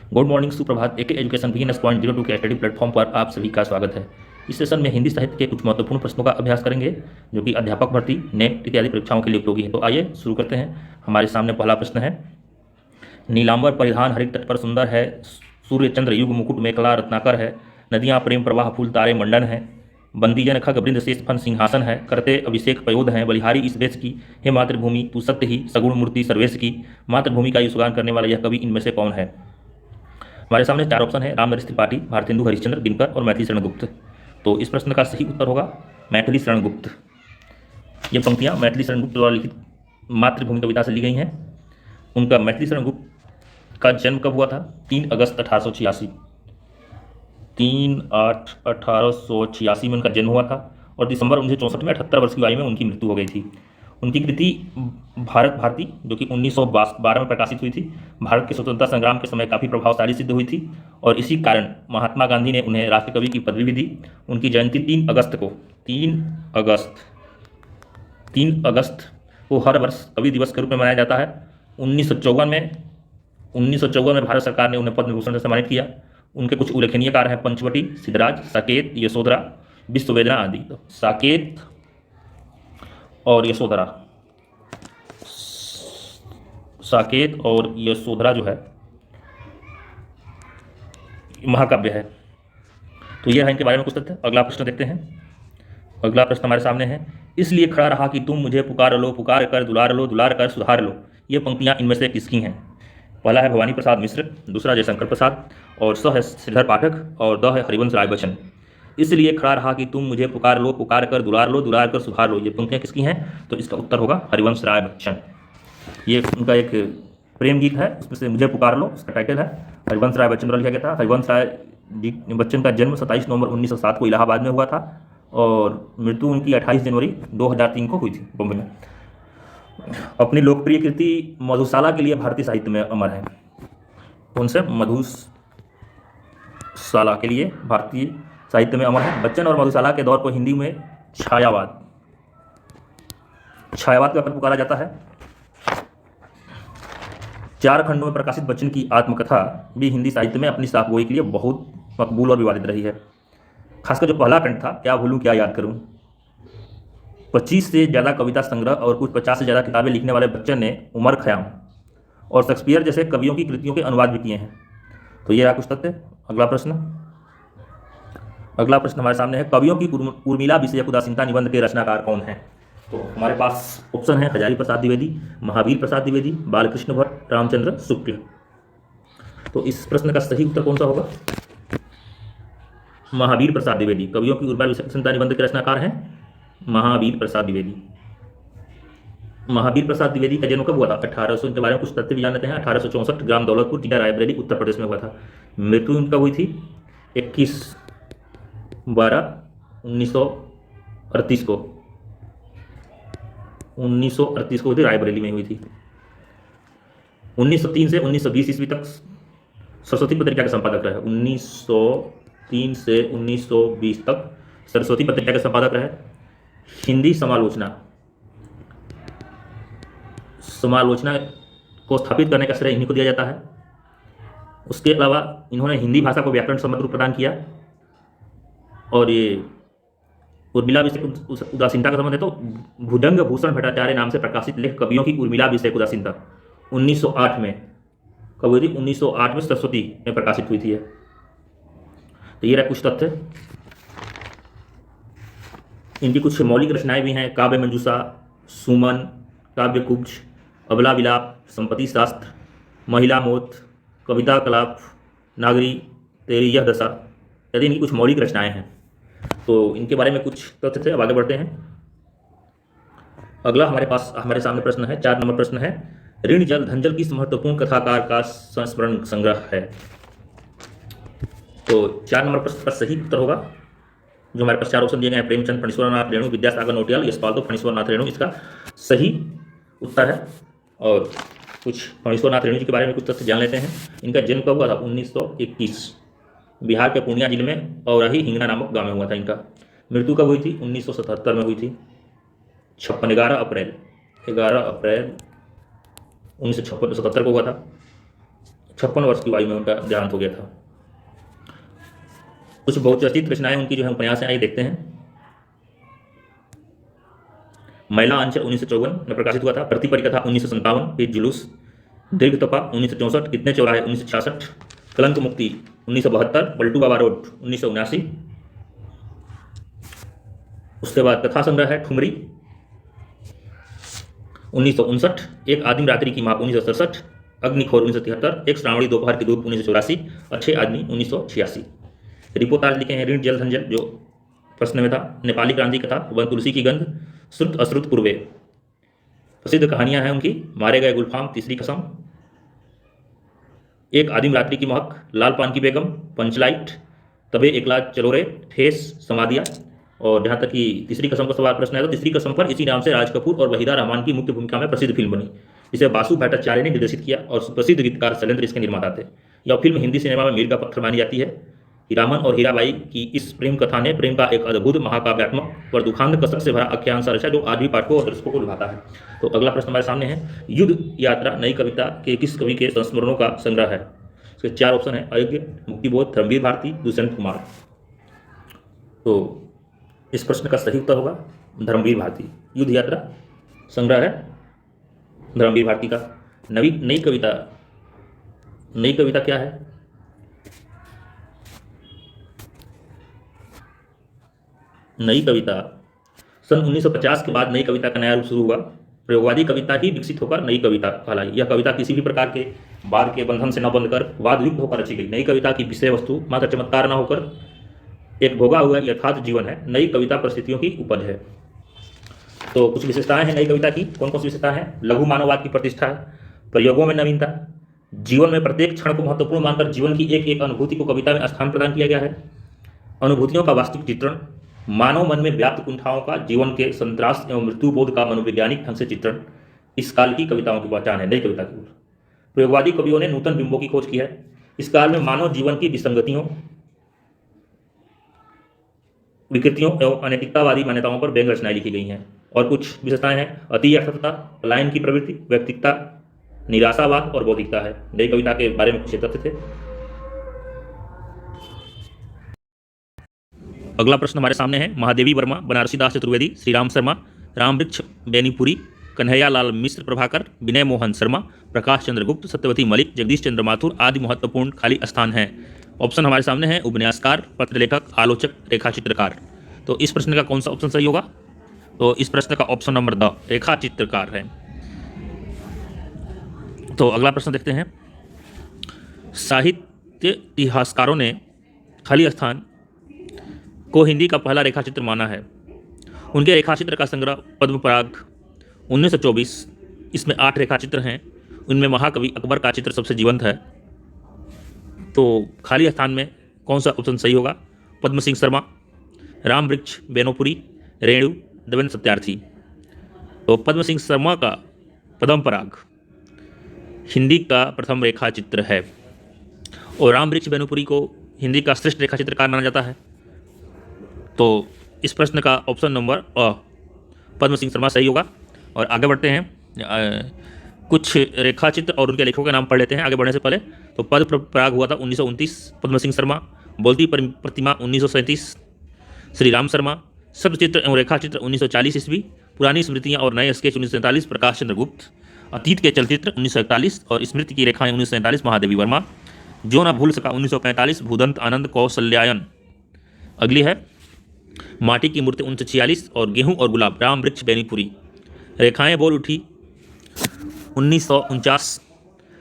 Good morning, सुप्रभात। एके education beginners point 02 के study platform पर आप सभी का स्वागत है। इस सेशन में हिंदी साहित्य के कुछ महत्वपूर्ण प्रश्नों का अभ्यास करेंगे जो कि अध्यापक भर्ती, नेट इत्यादि परीक्षाओं के लिए उपयोगी है। तो आइए शुरू करते हैं। हमारे सामने पहला प्रश्न है, नीलांबर परिधान हरित तट पर सुंदर है, सूर्य चंद्र युग मुकुट मेखला रत्नाकर है, नदियाँ प्रेम प्रवाह फूल तारे मंडन है, बंदीजन खग वृंद शेष फन सिंहासन है, करते अभिषेक पयोध है, बलिहारी इस वेश की, हे मातृभूमि तू सत्य ही सगुण मूर्ति सर्वेश की, मातृभूमि का युगान करने वाला यह कवि इनमें से कौन है। हमारे सामने चार ऑप्शन है, रामनरेश त्रिपाठी, भारतेंदु हरिश्चंद्र, दिनकर और मैथिली शरण गुप्त। तो इस प्रश्न का सही उत्तर होगा मैथिली शरण गुप्त। ये पंक्तियाँ मैथिली शरण गुप्त द्वारा लिखित मातृभूमि कविता से ली गई हैं। उनका मैथिली शरण गुप्त का जन्म कब हुआ था? 3 अगस्त 1886। 3/8/1886 में उनका जन्म हुआ था और दिसंबर 1964 में 78 वर्ष की आयु में उनकी मृत्यु हो गई थी। उनकी कृति भारत भारती, जो कि 1912 में प्रकाशित हुई थी, भारत के स्वतंत्रता संग्राम के समय काफ़ी प्रभावशाली सिद्ध हुई थी और इसी कारण महात्मा गांधी ने उन्हें राष्ट्रकवि की पदवी भी दी। उनकी जयंती 3 अगस्त को 3 अगस्त को हर वर्ष कवि दिवस के रूप में मनाया जाता है। 1954 में भारत सरकार ने उन्हें पद्म विभूषण से सम्मानित किया। उनके कुछ उल्लेखनीय कार्य हैं, पंचवटी, सिद्धराज, साकेत, यशोधरा, विश्व वेदना आदि। तो साकेत और यशोधरा, साकेत और यशोधरा जो है महाकाव्य है। तो यह है इनके बारे में कुछ तथ्य। अगला प्रश्न देखते हैं। अगला प्रश्न हमारे सामने है, इसलिए खड़ा रहा कि तुम मुझे पुकार लो, पुकार कर दुलार लो, दुलार कर सुधार लो। ये पंक्तियाँ इनमें से किसकी हैं? पहला है भवानी प्रसाद मिश्र, दूसरा जयशंकर प्रसाद और स है श्रीधर पाठक और द है हरिवंश राय बच्चन। इसलिए खड़ा रहा कि तुम मुझे पुकार लो, पुकार कर दुलार लो, दुलार कर सुधार लो। ये पंक्तियाँ किसकी हैं? तो इसका उत्तर होगा हरिवंश राय बच्चन। ये उनका एक प्रेम गीत है, इसमें से मुझे पुकार लो इसका टाइटल है। हरिवंश राय बच्चन द्वारा लिखा गया था। हरिवंश राय बच्चन का जन्म 27 नवंबर 1907 को इलाहाबाद में हुआ था और मृत्यु उनकी 28 जनवरी 2003 को हुई थी बॉम्बे में। अपनी लोकप्रिय कृति मधुशाला के लिए भारतीय साहित्य में अमर है। कौन से? मधुशाला के लिए भारतीय साहित्य में अमर है। बच्चन और मधुशाला के दौर को हिंदी में छायावाद का पुकारा जाता है। 4 खंडों में प्रकाशित बच्चन की आत्मकथा भी हिंदी साहित्य में अपनी साफगोई के लिए बहुत मकबूल और विवादित रही है। खासकर जो पहला खंड था, क्या भूलूं क्या याद करूं। 25 से ज़्यादा कविता संग्रह और कुछ 50 से ज़्यादा किताबें लिखने वाले बच्चन ने उमर खयाम और शेक्सपियर जैसे कवियों की कृतियों के अनुवाद भी किए हैं। तो ये रहा कुछ तथ्य। अगला प्रश्न हमारे सामने है, कवियों की उर्मिला विषयक उदासीनता निबंध के रचनाकार कौन है? तो हमारे पास ऑप्शन है, हजारी प्रसाद द्विवेदी, महावीर प्रसाद द्विवेदी, बालकृष्ण भट्ट, रामचंद्र शुक्ल। तो इस प्रश्न का सही उत्तर कौन सा होगा? महावीर प्रसाद द्विवेदी कवियों की उर्मिला विषयक उदासीनता निबंध के रचनाकार हैं महावीर प्रसाद द्विवेदी। महावीर प्रसाद द्विवेदी का जन्म कब हुआ था? 1800 के बारे में कुछ तथ्य भी जान लेते हैं। 1864 ग्राम दौलतपुर, जिला रायबरेली, उत्तर प्रदेश में हुआ था। मृत्यु उनका हुई थी 21/12/1938 को 1938 को हुई थी, रायबरेली में हुई थी। 1903 से 1920 ईस्वी तक सरस्वती पत्रिका के संपादक रहे। 1903 से 1920 तक सरस्वती पत्रिका के संपादक रहे। हिंदी समालोचना को स्थापित करने का श्रेय इन्हीं को दिया जाता है। उसके अलावा इन्होंने हिंदी भाषा को व्याकरण सम्मत रूप प्रदान किया। और ये उर्मिला विषय उदासीनता का संबंध है तो भुजंग भूषण भट्टाचार्य नाम से प्रकाशित लेख कवियों की उर्मिला विषय उदासीनता 1908 में कब हुई थी? 1908 में सरस्वती में प्रकाशित हुई थी। तो ये रहा कुछ तथ्य। इनकी कुछ मौलिक रचनाएं भी हैं, काव्य मंजूषा, सुमन, काव्य कुब्ज, अबला विलाप, संपत्ति शास्त्र, महिला मौत, कविता कलाप, नागरी, तेरी यह दशा, यदि इनकी कुछ मौलिक रचनाएं हैं। तो इनके बारे में कुछ तथ्य थे। अब आगे बढ़ते हैं। अगला हमारे सामने प्रश्न है, 4 नंबर प्रश्न है, ऋण जल धनजल किस महत्वपूर्ण कथाकार का संस्मरण संग्रह है? तो 4 नंबर प्रश्न का सही उत्तर होगा, जो हमारे पास 4 ऑप्शन दिए गए हैं, प्रेमचंद फणीश्वरनाथ रेणु, विद्यासागर नौटियाल, यशपाल तो फणीश्वरनाथ रेणु इसका सही उत्तर है। और कुछ फणीश्वरनाथ रेणु जी के बारे में कुछ तथ्य जान लेते हैं। इनका जन्म कब हुआ था? 1921 बिहार के पूर्णिया जिले में औराही हिंगना नामक गांव में हुआ था इनका। मृत्यु कब हुई थी? 1977 में हुई थी। 11 अप्रैल 1977 को हुआ था। 56 वर्ष की आयु में उनका देहांत हो गया था। कुछ बहुचर्चित रचनाएं उनकी जो है उपन्यास हैं, आइए देखते हैं। महिला अंचल 1954 में प्रकाशित हुआ था। प्रतिपरिकथा 1957, फिर जुलूस, दीर्घ तपा 1964, कितने चौराहे 1966, कलंक मुक्ति 1972, पलटू बाबा रोड 1979। उसके बाद कथा संग्रह है ठुमरी 1959, एक आदिम रात्रि की माप 1967, अग्निखोर 1973, एक श्रावणी दोपहर की धूप 1984, अच्छे आदमी 1986। रिपोर्टाज लिखे हैं ऋण जल धन जल, जो प्रश्न में था। नेपाली क्रांति कथा, वन तुलसी की गंध, श्रुत अश्रुत पूर्वे। प्रसिद्ध कहानियां हैं उनकी, मारे गए गुलफाम, तीसरी कसम, एक आदिम रात्रि की महक, लाल पान की बेगम, पंचलाइट, तबे एकला चलोरे, ठेस, समाधिया। और जहाँ तक कि तीसरी कसम का सवाल प्रश्न है, तो तीसरी कसम पर इसी नाम से राज कपूर और वहीदा रहमान की मुख्य भूमिका में प्रसिद्ध फिल्म बनी, जिसे बासु भट्टाचार्य ने निर्देशित किया और प्रसिद्ध गीतकार शैलेंद्र इसके निर्माता थे। यह फिल्म हिंदी सिनेमा में मील का पत्थर मानी जाती है। हीरामन और हीराबाई की इस प्रेम कथा ने प्रेम का एक अद्भुत महाकाव्यात्मक और दुखांत कसक से भरा आख्यान सा रचा, जो आज भी पाठकों और दर्शकों को लुभाता है। तो अगला प्रश्न हमारे सामने है, युद्ध यात्रा नई कविता के किस कवि के संस्मरणों का संग्रह है? इसके 4 ऑप्शन है, अयोग्य, मुक्तिबोध, धर्मवीर भारती, दुष्यंत कुमार। तो इस प्रश्न का सही उत्तर होगा धर्मवीर भारती। युद्ध यात्रा संग्रह है धर्मवीर भारती का। नई कविता क्या है? नई कविता सन 1950 के बाद नई कविता का नया रूप शुरू हुआ। प्रयोगवादी कविता ही विकसित होकर नई कविता कहलाई। यह कविता किसी भी प्रकार के वाद के बंधन से न बंधकर वादयुक्त होकर रची गई। नई कविता की विषय वस्तु मात्र चमत्कार न होकर एक भोगा हुआ यथार्थ जीवन है। नई कविता परिस्थितियों की उपज है। तो कुछ विशेषताएं हैं नई कविता की। कौन कौन सी विशेषताएं हैं? लघु मानववाद की प्रतिष्ठा है, प्रयोगों में नवीनता, जीवन में प्रत्येक क्षण को महत्वपूर्ण मानकर जीवन की एक एक अनुभूति को कविता में स्थान प्रदान किया गया है, अनुभूतियों का वास्तविक चित्रण, मानव मन में व्याप्त कुंठाओं का, जीवन के संत्रास एवं मृत्यु बोध का मनोवैज्ञानिक ढंग से चित्रण इस काल की कविताओं की पहचान है नई कविता की। प्रयोगवादी कवियों ने नूतन बिंबों की खोज की है। इस काल में मानव जीवन की विसंगतियों, विकृतियों एवं अनैतिकतावादी मान्यताओं पर व्यंग्य रचनाएं लिखी गई हैं। और कुछ विशेषताएं हैं, अति यथार्थता, पलायन की प्रवृत्ति, व्यक्तिकता, निराशावाद और बौद्धिकता है। नई कविता के बारे में कुछ तथ्य थे। अगला प्रश्न हमारे सामने है, महादेवी वर्मा, बनारसी दास चतुर्वेदी, श्री राम शर्मा, रामवृक्ष बेनीपुरी, कन्हैया लाल मिश्र प्रभाकर, विनय मोहन शर्मा, प्रकाश चंद्र गुप्त, सत्यवती मलिक, जगदीश चंद्र माथुर आदि महत्वपूर्ण खाली स्थान हैं। ऑप्शन हमारे सामने है, उपन्यासकार, पत्र लेखक, आलोचक, रेखा चित्रकार। तो इस प्रश्न का कौन सा ऑप्शन सही होगा? तो इस प्रश्न का ऑप्शन नंबर द, रेखा चित्रकार है। तो अगला प्रश्न देखते हैं, साहित्य इतिहासकारों ने खाली स्थान को हिंदी का पहला रेखाचित्र माना है। उनके रेखाचित्र का संग्रह पद्मपराग 1924, इसमें 8 रेखाचित्र हैं। उनमें महाकवि अकबर का चित्र सबसे जीवंत है। तो खाली स्थान में कौन सा ऑप्शन सही होगा? पद्म सिंह शर्मा, रामवृक्ष बेनीपुरी, रेणु, देवेंद्र सत्यार्थी। तो पद्म सिंह शर्मा का पद्मपराग हिंदी का प्रथम रेखा चित्र है और रामवृक्ष बेनीपुरी को हिंदी का श्रेष्ठ रेखा चित्रकार माना जाता है। तो इस प्रश्न का ऑप्शन नंबर अ, पद्म सिंह शर्मा सही होगा। और आगे बढ़ते हैं, कुछ रेखा चित्र और उनके लेखकों के नाम पढ़ लेते हैं आगे बढ़ने से पहले। तो पद्मपराग हुआ था 1929, पद्म सिंह शर्मा, बोलती प्रतिमा 1937, श्री राम शर्मा, शब्दचित्र एवं रेखाचित्र 1940 ईस्वी, पुरानी स्मृतियाँ और नए स्केच 1947, प्रकाश चंद्र गुप्त, अतीत के चलचित्र 1941 और स्मृति की रेखाएं 1947, महादेवी वर्मा, जो न भूल सका 1945, भूदंत आनंद कौशल्यायन। अगली है, माटी की मूर्ति 1946 और गेहूं और गुलाब, रामवृक्ष बेनीपुरी, रेखाएं बोल उठी 1949,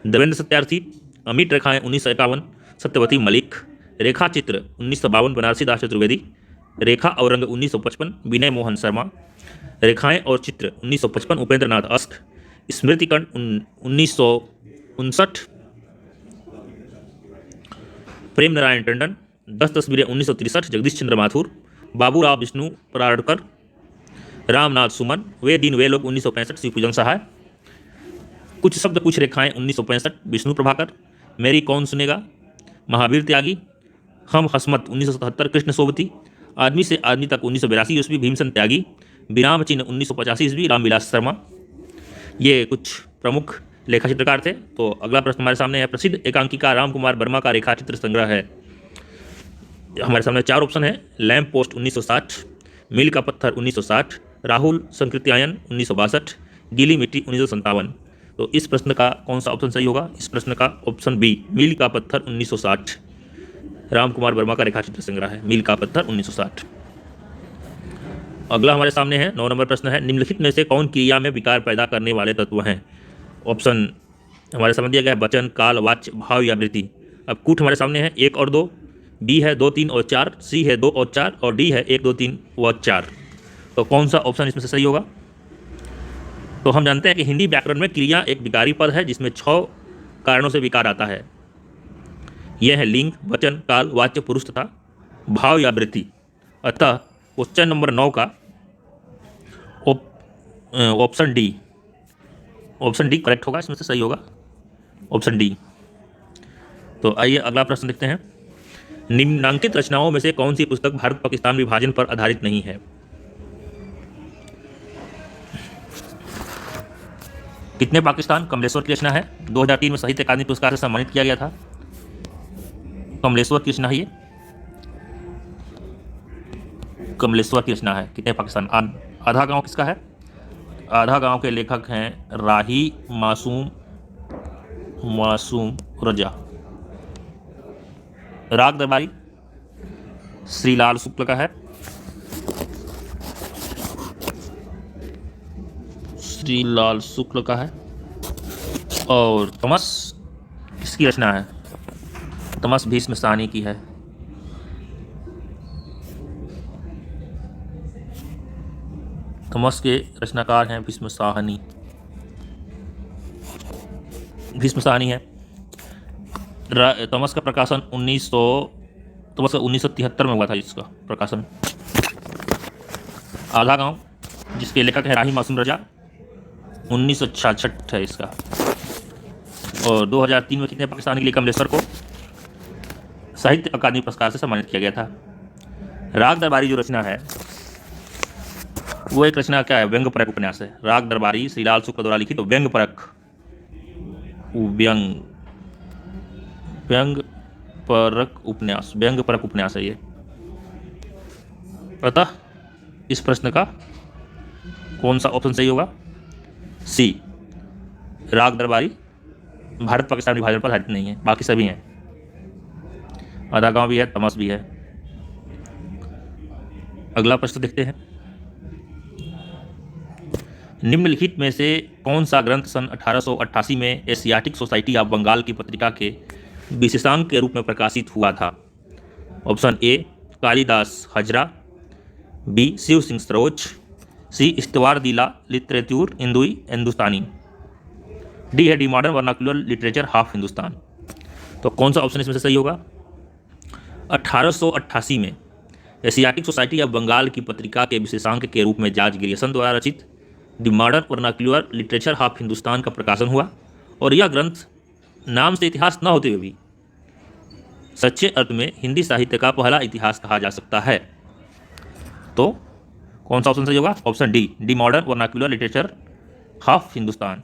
देवेंद्र सत्यार्थी, अमिट रेखाएं 1951, सत्यवती मलिक, रेखा चित्र 1952, बनारसी दास चतुर्वेदी, रेखा और रंग 1955, विनय मोहन शर्मा, रेखाएं और चित्र 1955, उपेंद्र नाथ अस्क, स्मृतिकण 1959, प्रेम नारायण टंडन, 10 तस्वीरें 1963, जगदीश चंद्र माथुर, बाबूराव विष्णु पराड़कर, रामनाथ सुमन, वे दिन वे लोग 1965, शिवपूजन सहाय, कुछ शब्द कुछ रेखाएं 1965, विष्णु प्रभाकर, मेरी कौन सुनेगा, महावीर त्यागी, हम हसमत 1977, कृष्ण सोबती, आदमी से आदमी तक 1982 ईस्वी, भीमसेन त्यागी, विराम चिन्ह 1985 ईस्वी, रामविलास शर्मा। ये कुछ प्रमुख लेखा चित्रकार थे। तो अगला प्रश्न हमारे सामने है, प्रसिद्ध एकांकिका राम कुमार वर्मा का रेखा चित्र संग्रह है। हमारे सामने 4 ऑप्शन है, लैंप पोस्ट 1960, मील का पत्थर 1960, राहुल संकृत्यायन 1962, गीली मिट्टी 1957। तो इस प्रश्न का कौन सा ऑप्शन सही होगा? इस प्रश्न का ऑप्शन बी, मील का पत्थर 1960, राम कुमार वर्मा का रेखा चित्र संग्रह है, मील का पत्थर 1960। अगला हमारे सामने है 9 नंबर प्रश्न है, निम्नलिखित में से कौन क्रिया में विकार पैदा करने वाले तत्व हैं? ऑप्शन हमारे सामने दिया गया है, वचन, काल, वाच्य, भाव या वृत्ति। अब कूट हमारे सामने है 1 और 2, बी है 2, 3 और 4, सी है 2 और 4 और डी है 1, 2, 3 व 4। तो कौन सा ऑप्शन इसमें से सही होगा? तो हम जानते हैं कि हिंदी व्याकरण में क्रिया एक विकारी पद है जिसमें 6 कारणों से विकार आता है। यह है लिंग, वचन, काल, वाच्य, पुरुष तथा भाव या वृत्ति। अतः क्वेश्चन नंबर 9 का ऑप्शन डी करेक्ट होगा, इसमें से सही होगा ऑप्शन डी। तो आइए अगला प्रश्न देखते हैं, निम्नांकित रचनाओं में से कौन सी पुस्तक भारत पाकिस्तान विभाजन पर आधारित नहीं है? कितने पाकिस्तान कमलेश्वर की रचना है, 2003 में साहित्य अकादमी पुरस्कार से सम्मानित किया गया था। कमलेश्वर की रचना है ये, कमलेश्वर की रचना है। कितने पाकिस्तान। आधा गांव किसका है? आधा गांव के लेखक हैं राही मासूम रजा। राग दरबारी श्रीलाल शुक्ल का है, श्रीलाल शुक्ल का है। और तमस किसकी रचना है? तमस भीष्म साहनी की है। तमस के रचनाकार हैं भीष्म साहनी है। तमस का प्रकाशन 1973 में हुआ था इसका प्रकाशन। आधा गांव जिसके लेखक हैं राही मासूम रजा, 1966 है इसका। और 2003 में कितने पाकिस्तान के लिए कमलेश्वर को साहित्य अकादमी पुरस्कार से सम्मानित किया गया था। राग दरबारी जो रचना है वो एक रचना क्या है? व्यंग परक उपन्यास है। राग दरबारी श्रीलाल शुक्ल द्वारा लिखित व्यंग परक उपन्यास है ये। अतः इस प्रश्न का कौन सा ऑप्शन सही होगा? सी, राग दरबारी भारत पाकिस्तान विभाजन पर आधारित नहीं है, बाकी सभी हैं। आधा गांव भी है, तमस भी है। अगला प्रश्न देखते हैं, निम्नलिखित में से कौन सा ग्रंथ सन 1888 में एशियाटिक सोसाइटी ऑफ बंगाल की पत्रिका के विशेषांक के रूप में प्रकाशित हुआ था? Option A, Kalidas Hazra, B, Shiv Singh Saroj, C, इस्तवार दिला लिटरेचर हिंदुस्तानी, डी है D modern vernacular literature of Hindustan. तो कौन सा ऑप्शन इसमें से सही होगा? 1888 में एशियाटिक सोसाइटी ऑफ बंगाल की पत्रिका के विशेषांक के रूप में जॉर्ज ग्रियर्सन द्वारा रचित the modern vernacular literature of Hindustan का प्रकाशन हुआ। और यह ग्रंथ नाम से इतिहास न होते हुए भी सच्चे अर्थ में हिंदी साहित्य का पहला इतिहास कहा जा सकता है। तो कौन सा ऑप्शन सही होगा? Option D, D modern vernacular literature of Hindustan.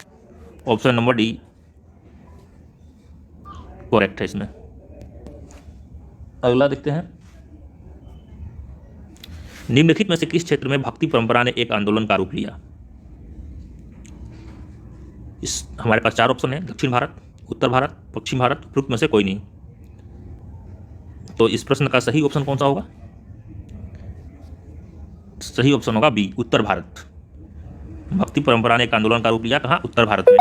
Option number D correct है इसमें। अगला देखते हैं, निम्नलिखित में से किस क्षेत्र में भक्ति परंपरा ने एक आंदोलन का रूप लिया? इस हमारे पास 4 ऑप्शन है, दक्षिण भारत, उत्तर भारत, पश्चिम भारत, उपरोक्त में से कोई नहीं। तो इस प्रश्न का सही ऑप्शन कौन सा होगा? सही ऑप्शन होगा बी, उत्तर भारत। भक्ति परंपरा ने एक आंदोलन का रूप लिया कहाँ? उत्तर भारत में।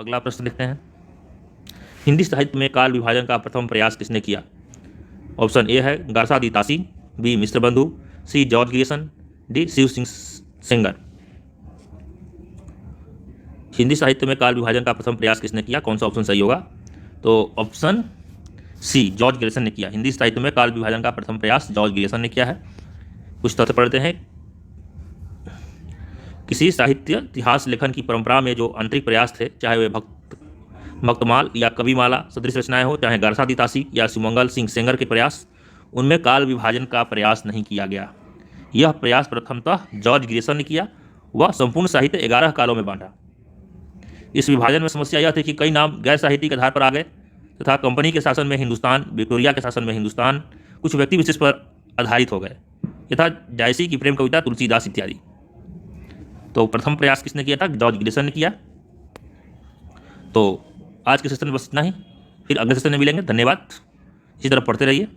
अगला प्रश्न देखते हैं, हिंदी साहित्य में काल विभाजन का प्रथम प्रयास किसने किया? ऑप्शन ए है गारसा दी तासी, B Mishra Bandhu, C George Grierson, D Shiv Singh Sengar. Hindi साहित्य में काल विभाजन का प्रथम प्रयास किसने किया? कौन सा ऑप्शन सही होगा? तो ऑप्शन सी, जॉर्ज ग्रियर्सन ने किया। हिंदी साहित्य में काल विभाजन का प्रथम प्रयास जॉर्ज ग्रियर्सन ने किया है। कुछ तथ्य पढ़ते हैं, किसी साहित्य इतिहास लेखन की परंपरा में जो आंतरिक प्रयास थे, चाहे वे भक्तमाल या कविमाला सदृश रचनाएं हो, चाहे गारसा दी तासी या सुमंगल सिंह सेंगर के प्रयास, उनमें काल विभाजन का प्रयास नहीं किया गया। यह प्रयास प्रथमतः जॉर्ज ग्रियर्सन ने किया। वह संपूर्ण साहित्य 11 कालों में बांटा। इस विभाजन में समस्या यह थी कि कई नाम गैर साहित्यिक आधार पर आ गए तथा कंपनी के शासन में हिंदुस्तान, विक्टोरिया के शासन में हिंदुस्तान कुछ व्यक्ति विशेष पर आधारित हो गए, यथा जायसी की प्रेम कविता, तुलसीदास इत्यादि। तो प्रथम प्रयास किसने किया था? जॉर्ज ग्रिसन ने किया। तो आज के सेशन में बस इतना ही, फिर अगले सेशन में मिलेंगे। धन्यवाद। इसी तरह पढ़ते रहिए।